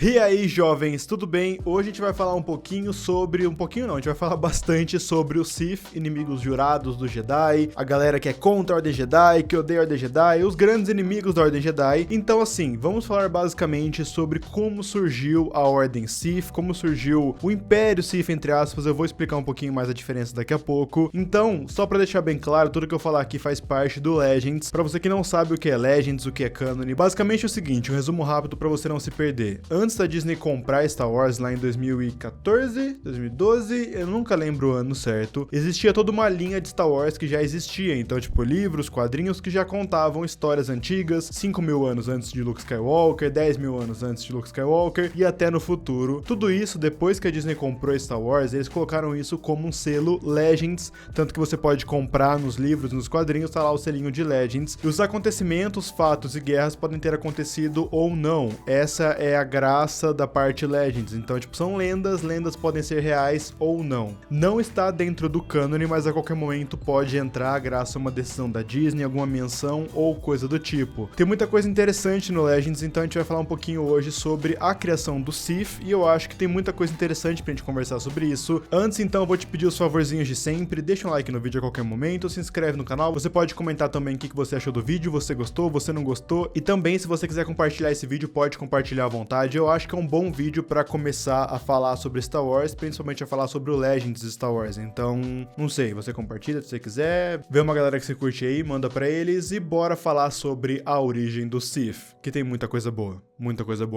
E aí, jovens, tudo bem? Hoje a gente vai falar a gente vai falar bastante sobre os Sith, inimigos jurados do Jedi, a galera que é contra a Ordem Jedi, que odeia a Ordem Jedi, os grandes inimigos da Ordem Jedi. Então, assim, vamos falar basicamente sobre como surgiu a Ordem Sith, como surgiu o Império Sith, entre aspas. Eu vou explicar um pouquinho mais a diferença daqui a pouco. Então, só pra deixar bem claro, tudo que eu falar aqui faz parte do Legends. Pra você que não sabe o que é Legends, o que é Canon, basicamente é o seguinte, um resumo rápido pra você não se perder. Antes da Disney comprar Star Wars lá em 2014, 2012, eu nunca lembro o ano certo, existia toda uma linha de Star Wars que já existia, então tipo livros, quadrinhos que já contavam histórias antigas, 5.000 anos antes de Luke Skywalker, 10.000 anos antes de Luke Skywalker e até no futuro. Tudo isso, depois que a Disney comprou Star Wars, eles colocaram isso como um selo Legends, tanto que você pode comprar nos livros, nos quadrinhos, tá lá o selinho de Legends. E os acontecimentos, fatos e guerras podem ter acontecido ou não. Essa é a graça da parte Legends, então tipo, são lendas podem ser reais ou não. Não está dentro do cânone, mas a qualquer momento pode entrar graças a uma decisão da Disney, alguma menção ou coisa do tipo. Tem muita coisa interessante no Legends, então a gente vai falar um pouquinho hoje sobre a criação do Sith, e eu acho que tem muita coisa interessante pra gente conversar sobre isso. Antes então eu vou te pedir os favorzinhos de sempre, deixa um like no vídeo a qualquer momento, se inscreve no canal, você pode comentar também o que você achou do vídeo, você gostou, você não gostou, e também se você quiser compartilhar esse vídeo, pode compartilhar à vontade. Eu acho que é um bom vídeo pra começar a falar sobre Star Wars, principalmente a falar sobre o Legends de Star Wars. Então, não sei, você compartilha se você quiser, vê uma galera que você curte aí, manda pra eles e bora falar sobre a origem do Sith, que tem muita coisa boa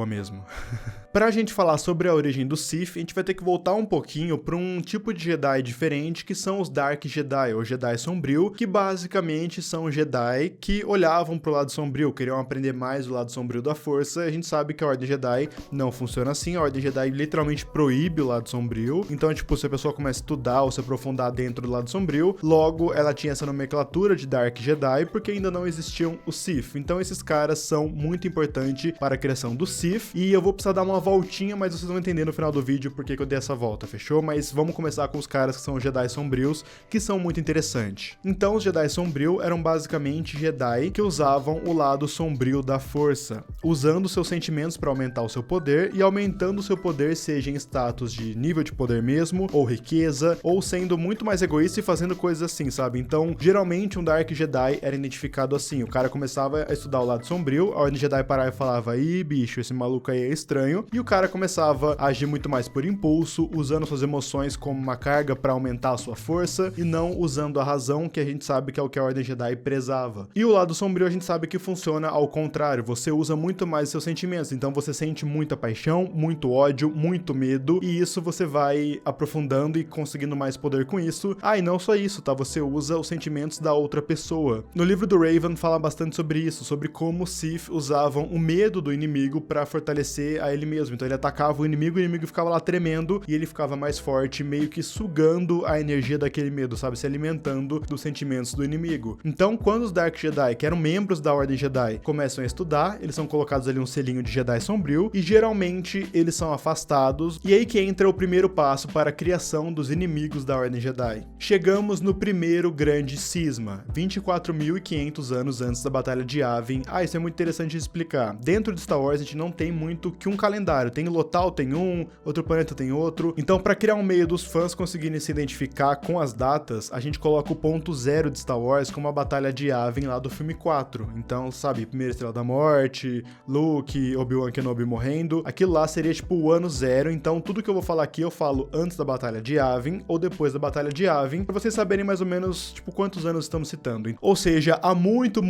mesmo. Pra gente falar sobre a origem do Sith, a gente vai ter que voltar um pouquinho pra um tipo de Jedi diferente, que são os Dark Jedi, ou Jedi Sombrio, que basicamente são Jedi que olhavam pro lado sombrio, queriam aprender mais do lado sombrio da força. A gente sabe que a Ordem Jedi não funciona assim, a Ordem Jedi literalmente proíbe o lado sombrio, então tipo, se a pessoa começa a estudar ou se aprofundar dentro do lado sombrio, logo ela tinha essa nomenclatura de Dark Jedi, porque ainda não existiam os Sith. Então esses caras são muito importantes para a criação do Sith, e eu vou precisar dar uma voltinha, mas vocês vão entender no final do vídeo porque que eu dei essa volta, fechou? Mas vamos começar com os caras que são os Jedi Sombrios, que são muito interessantes. Então os Jedi Sombrio eram basicamente Jedi que usavam o lado sombrio da força, usando seus sentimentos para aumentar o seu poder, e aumentando o seu poder seja em status de nível de poder mesmo, ou riqueza, ou sendo muito mais egoísta e fazendo coisas assim, sabe? Então, geralmente um Dark Jedi era identificado assim, o cara começava a estudar o lado sombrio, a Ordem Jedi parava e falava, ih, bicho, esse maluco aí é estranho, e o cara começava a agir muito mais por impulso, usando suas emoções como uma carga para aumentar a sua força, e não usando a razão, que a gente sabe que é o que a Ordem Jedi prezava. E o lado sombrio a gente sabe que funciona ao contrário, você usa muito mais seus sentimentos, então você sente muita paixão, muito ódio, muito medo, e isso você vai aprofundando e conseguindo mais poder com isso. Ah, e não só isso, tá? Você usa os sentimentos da outra pessoa. No livro do Raven fala bastante sobre isso, sobre como os Sith usavam o medo do inimigo pra fortalecer a ele mesmo. Então ele atacava o inimigo ficava lá tremendo, e ele ficava mais forte, meio que sugando a energia daquele medo, sabe? Se alimentando dos sentimentos do inimigo. Então, quando os Dark Jedi, que eram membros da Ordem Jedi, começam a estudar, eles são colocados ali um selinho de Jedi Sombrio, e geralmente eles são afastados, e aí que entra o primeiro passo para a criação dos inimigos da Ordem Jedi. Chegamos no primeiro grande cisma, 24.500 anos antes da Batalha de Yavin. Ah, isso é muito interessante de explicar. Dentro de Star Wars a gente não tem muito que um calendário, tem Lothal tem um, outro planeta tem outro, então para criar um meio dos fãs conseguirem se identificar com as datas, a gente coloca o ponto zero de Star Wars como a Batalha de Yavin lá do filme 4. Então, sabe, primeira Estrela da Morte, Luke, Obi-Wan Kenobi morrendo, aquilo lá seria tipo o ano zero. Então tudo que eu vou falar aqui eu falo antes da Batalha de Yavin ou depois da Batalha de Yavin, pra vocês saberem mais ou menos tipo quantos anos estamos citando. Ou seja, há muito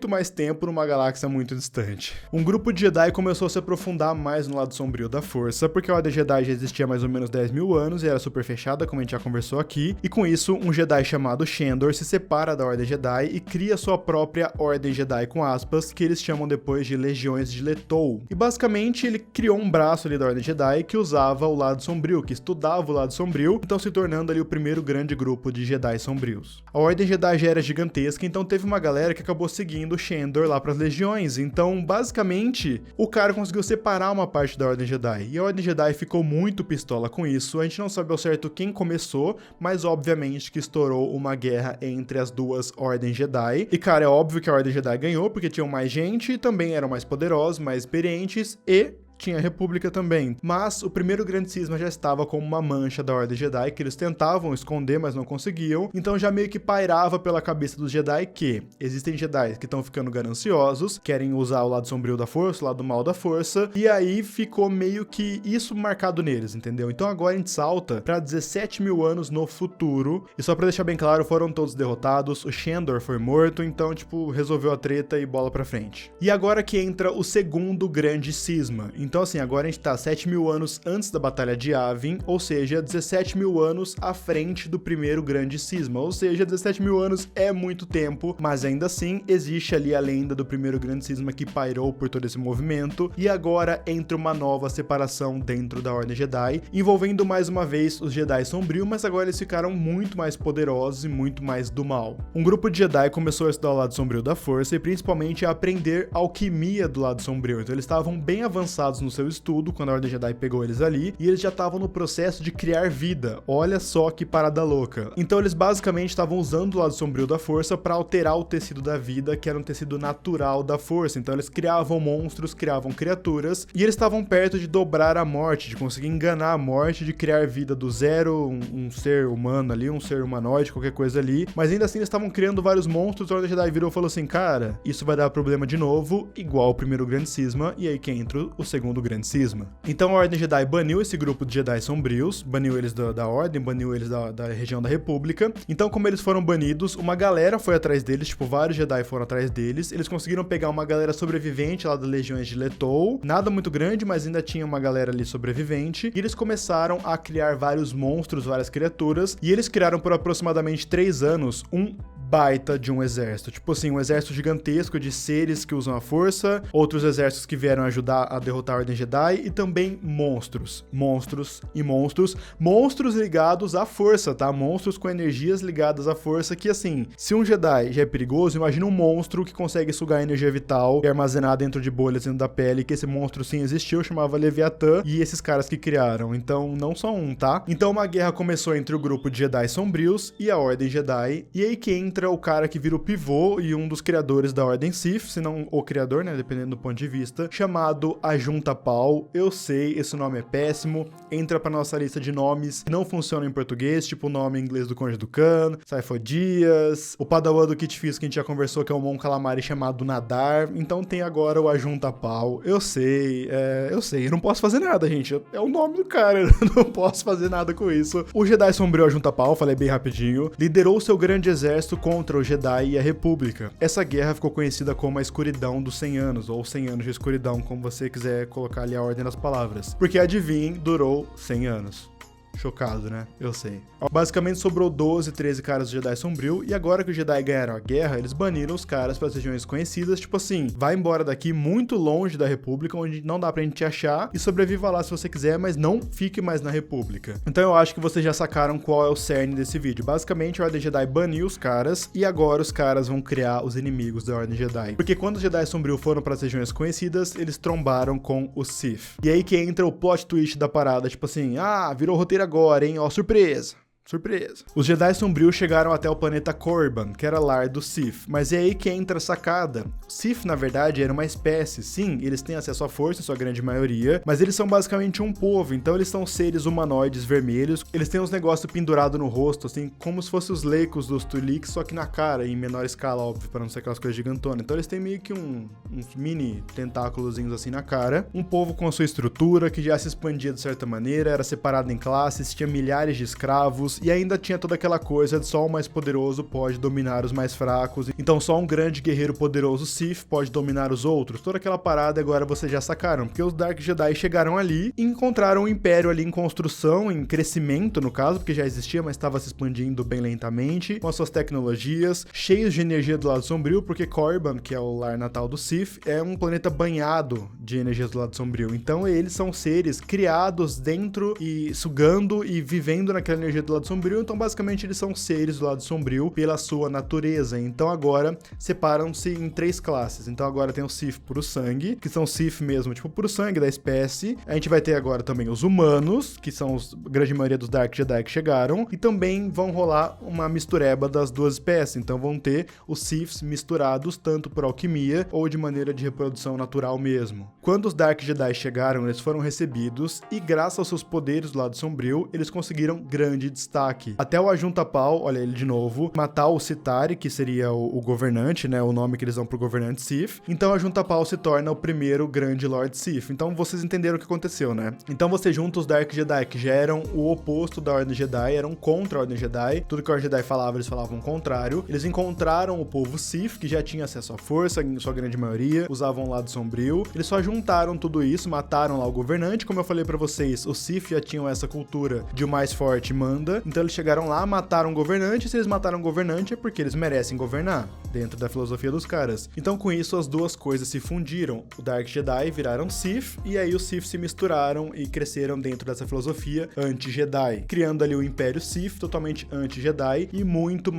mais tempo numa galáxia muito distante. Um grupo de Jedi começou a se aprofundar mais no lado sombrio da força, porque a Ordem Jedi já existia há mais ou menos 10.000 anos e era super fechada, como a gente já conversou aqui, e com isso um Jedi chamado Shandor se separa da Ordem Jedi e cria sua própria Ordem Jedi com aspas, que eles chamam depois de Legiões de Letou. E basicamente ele criou um braço ali da Ordem Jedi que usava o lado sombrio, que estudava o lado sombrio, então se tornando ali o primeiro grande grupo de Jedi sombrios. A Ordem Jedi já era gigantesca, então teve uma galera que acabou seguindo o Shandor lá pras legiões. Então, basicamente, o cara conseguiu separar uma parte da Ordem Jedi. E a Ordem Jedi ficou muito pistola com isso. A gente não sabe ao certo quem começou, mas obviamente que estourou uma guerra entre as duas Ordens Jedi. E, cara, é óbvio que a Ordem Jedi ganhou, porque tinham mais gente, também eram mais poderosos, mais experientes e tinha a República também. Mas o primeiro grande cisma já estava como uma mancha da Ordem Jedi, que eles tentavam esconder, mas não conseguiam. Então já meio que pairava pela cabeça dos Jedi que existem Jedi que estão ficando gananciosos, querem usar o lado sombrio da força, o lado mal da força, e aí ficou meio que isso marcado neles, entendeu? Então agora a gente salta pra 17 mil anos no futuro, e só pra deixar bem claro, foram todos derrotados, o Shandor foi morto, então, tipo, resolveu a treta e bola pra frente. E agora que entra o segundo grande cisma. Então, assim, agora a gente tá 7 mil anos antes da Batalha de Yavin, ou seja, 17 mil anos à frente do primeiro grande cisma. Ou seja, 17 mil anos é muito tempo, mas ainda assim existe ali a lenda do primeiro grande cisma que pairou por todo esse movimento, e agora entra uma nova separação dentro da Ordem Jedi, envolvendo mais uma vez os Jedi sombrios, mas agora eles ficaram muito mais poderosos e muito mais do mal. Um grupo de Jedi começou a estudar o lado sombrio da força e principalmente a aprender alquimia do lado sombrio, então eles estavam bem avançados no seu estudo quando a Ordem Jedi pegou eles ali, e eles já estavam no processo de criar vida. Olha só que parada louca. Então eles basicamente estavam usando o lado sombrio da força para alterar o tecido da vida, que era um tecido natural da força. Então eles criavam monstros, criavam criaturas, e eles estavam perto de dobrar a morte, de conseguir enganar a morte, de criar vida do zero, um ser humano ali, um ser humanoide, qualquer coisa ali, mas ainda assim eles estavam criando vários monstros. A Ordem Jedi virou e falou assim, cara, isso vai dar problema de novo, igual o primeiro grande cisma, e aí que entra o segundo grande cisma. Então a Ordem Jedi baniu esse grupo de Jedi sombrios, baniu eles da Ordem, baniu eles da região da República. Então, como eles foram banidos, uma galera foi atrás deles, tipo, vários Jedi foram atrás deles. Eles conseguiram pegar uma galera sobrevivente lá das legiões de Letou, nada muito grande, mas ainda tinha uma galera ali sobrevivente, e eles começaram a criar vários monstros, várias criaturas, e eles criaram por aproximadamente 3 anos um baita de um exército. Tipo assim, um exército gigantesco de seres que usam a força, outros exércitos que vieram ajudar a derrotar a Ordem Jedi, e também monstros. Monstros e monstros. Monstros ligados à força, tá? Monstros com energias ligadas à força, que assim, se um Jedi já é perigoso, imagina um monstro que consegue sugar energia vital e armazenar dentro de bolhas dentro da pele, que esse monstro sim existiu, chamava Leviatã, e esses caras que criaram. Então, não só um, tá? Então uma guerra começou entre o grupo de Jedi sombrios e a Ordem Jedi, e aí que entra o cara que vira o pivô e um dos criadores da Ordem Sith, se não o criador, né, dependendo do ponto de vista, chamado Ajunta Pal. Eu sei, esse nome é péssimo, entra pra nossa lista de nomes que não funcionam em português, tipo o nome em inglês do Conde Dooku, Saifo Dyas, o padawan do Kit Fisto que a gente já conversou, que é um Mon Calamari chamado Nadar. Então tem agora o Ajunta Pal. Eu sei, eu não posso fazer nada, gente, é o nome do cara, eu não posso fazer nada com isso. O Jedi Sombrio Ajunta Pal, falei bem rapidinho, liderou seu grande exército contra o Jedi e a República. Essa guerra ficou conhecida como a Escuridão dos 100 anos, ou 100 anos de escuridão, como você quiser colocar ali a ordem das palavras. Porque adivinhe, durou 100 anos. Chocado, né? Eu sei. Basicamente sobrou 12, 13 caras do Jedi Sombrio, e agora que os Jedi ganharam a guerra, eles baniram os caras para as regiões conhecidas, tipo assim, vai embora daqui muito longe da República, onde não dá pra gente te achar, e sobreviva lá se você quiser, mas não fique mais na República. Então eu acho que vocês já sacaram qual é o cerne desse vídeo. Basicamente a Ordem Jedi baniu os caras, e agora os caras vão criar os inimigos da Ordem Jedi. Porque quando os Jedi Sombrio foram para as regiões conhecidas, eles trombaram com os Sith. E aí que entra o plot twist da parada, tipo assim, virou roteiro agora, hein? Ó, surpresa. Surpresa. Os Jedi Sombrios chegaram até o planeta Korriban, que era lar do Sith. Mas é aí que entra a sacada. Sith, na verdade, era uma espécie. Sim, eles têm acesso à força, em sua grande maioria, mas eles são basicamente um povo. Então eles são seres humanoides vermelhos. Eles têm uns negócios pendurados no rosto, assim, como se fossem os Lekos dos Twi'leks, só que na cara, em menor escala, óbvio, para não ser aquelas coisas gigantonas. Então eles têm meio que uns mini tentáculozinhos assim na cara. Um povo com a sua estrutura, que já se expandia de certa maneira, era separado em classes, tinha milhares de escravos, e ainda tinha toda aquela coisa de só o mais poderoso pode dominar os mais fracos, então só um grande guerreiro poderoso Sith pode dominar os outros. Toda aquela parada agora vocês já sacaram, porque os Dark Jedi chegaram ali e encontraram um império ali em construção, em crescimento no caso, porque já existia, mas estava se expandindo bem lentamente, com as suas tecnologias, cheios de energia do lado sombrio, porque Korriban, que é o lar natal do Sith, é um planeta banhado de energias do lado sombrio. Então eles são seres criados dentro e sugando e vivendo naquela energia do lado lado sombrio, então basicamente eles são seres do lado sombrio pela sua natureza. Então agora separam-se em 3 classes. Então agora tem o Sith puro sangue, que são Sith mesmo, tipo puro sangue da espécie. A gente vai ter agora também os humanos, que são a grande maioria dos Dark Jedi que chegaram, e também vão rolar uma mistureba das duas espécies. Então vão ter os Siths misturados tanto por alquimia ou de maneira de reprodução natural mesmo. Quando os Dark Jedi chegaram, eles foram recebidos e graças aos seus poderes do lado sombrio, eles conseguiram grande destaque. Até o Ajunta-Pau, olha ele de novo, matar o Citari, que seria o governante, né, o nome que eles dão pro governante Sith. Então o Ajunta-Pau se torna o primeiro grande Lord Sith. Então vocês entenderam o que aconteceu, né? Então você junta os Dark Jedi, que já eram o oposto da Ordem Jedi, eram contra a Ordem Jedi. Tudo que a Ordem Jedi falava, eles falavam o contrário. Eles encontraram o povo Sith, que já tinha acesso à força, em sua grande maioria, usavam o lado sombrio. Eles só juntaram tudo isso, mataram lá o governante. Como eu falei pra vocês, os Sith já tinham essa cultura de o mais forte manda. Então eles chegaram lá, mataram o governante. Se eles mataram o governante é porque eles merecem governar, dentro da filosofia dos caras. Então com isso as duas coisas se fundiram. O Dark Jedi viraram Sith, e aí os Sith se misturaram e cresceram dentro dessa filosofia anti-Jedi, criando ali o Império Sith, totalmente anti-Jedi e muito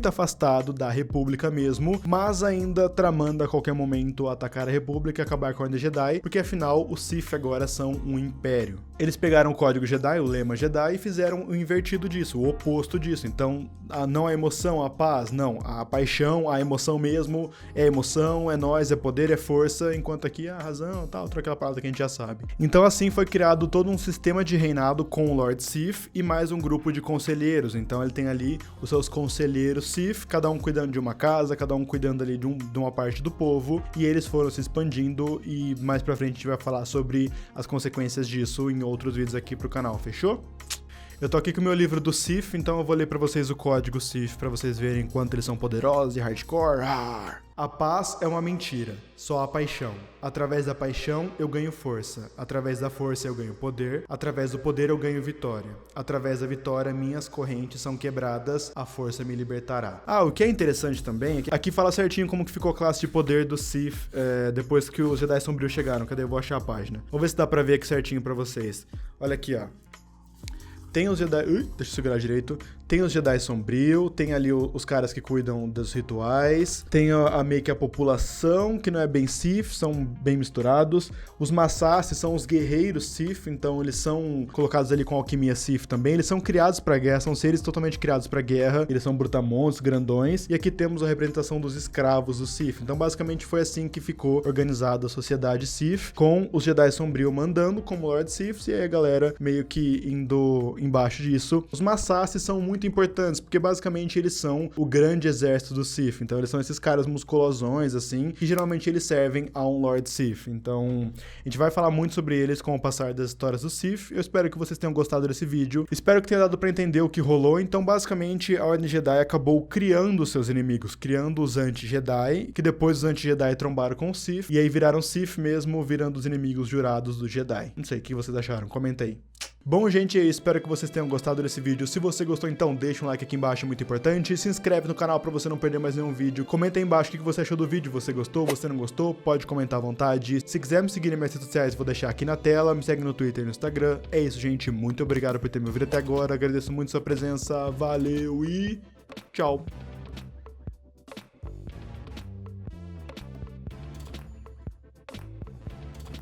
afastado da República mesmo, mas ainda tramando a qualquer momento atacar a República e acabar com a Ordem Jedi, porque afinal os Sith agora são um império. Eles pegaram o código Jedi, o lema Jedi, e fizeram o invertido disso, o oposto disso. Então, não a emoção, a paz, não. A paixão, a emoção mesmo, é emoção, é nós, é poder, é força, enquanto aqui a razão, tal, outra aquela palavra que a gente já sabe. Então assim foi criado todo um sistema de reinado com o Lord Sith e mais um grupo de conselheiros. Então ele tem ali os seus conselheiros Sith, cada um cuidando de uma casa, cada um cuidando ali de uma parte do povo, e eles foram se expandindo, e mais pra frente a gente vai falar sobre as consequências disso em outros vídeos aqui pro canal, fechou? Eu tô aqui com o meu livro do Sith, então eu vou ler pra vocês o código Sith, pra vocês verem quanto eles são poderosos e hardcore. A paz é uma mentira, só a paixão. Através da paixão eu ganho força, através da força eu ganho poder, através do poder eu ganho vitória. Através da vitória minhas correntes são quebradas, a força me libertará. O que é interessante também é que aqui fala certinho como que ficou a classe de poder do Sith depois que os Jedi Sombrios chegaram. Cadê? Eu vou achar a página. Vamos ver se dá pra ver aqui certinho pra vocês. Olha aqui, ó. Tem os Jedi... deixa eu segurar direito. Tem os Jedi Sombrio, tem ali os caras que cuidam dos rituais, tem meio que a população, que não é bem Sith, são bem misturados. Os Massassi são os guerreiros Sith, então eles são colocados ali com alquimia Sith também. Eles são criados pra guerra, são seres totalmente criados pra guerra. Eles são brutamontes, grandões. E aqui temos a representação dos escravos do Sith. Então basicamente foi assim que ficou organizada a sociedade Sith, com os Jedi Sombrio mandando como Lord Sith, e aí a galera meio que indo embaixo disso. Os Massassi são muito importantes, porque basicamente eles são o grande exército do Sith. Então eles são esses caras musculosões, assim, que geralmente eles servem a um Lord Sith. Então a gente vai falar muito sobre eles com o passar das histórias do Sith. Eu espero que vocês tenham gostado desse vídeo. Espero que tenha dado pra entender o que rolou. Então basicamente a Ordem Jedi acabou criando seus inimigos, criando os anti-Jedi, que depois os anti-Jedi trombaram com os Sith, e aí viraram Sith mesmo, virando os inimigos jurados do Jedi. Não sei, o que vocês acharam? Comenta aí. Bom, gente, eu espero que vocês tenham gostado desse vídeo. Se você gostou, então deixa um like aqui embaixo, é muito importante. Se inscreve no canal pra você não perder mais nenhum vídeo. Comenta aí embaixo o que você achou do vídeo. Você gostou, você não gostou? Pode comentar à vontade. Se quiser me seguir nas minhas redes sociais, vou deixar aqui na tela. Me segue no Twitter e no Instagram. É isso, gente. Muito obrigado por ter me ouvido até agora. Agradeço muito sua presença. Valeu e tchau.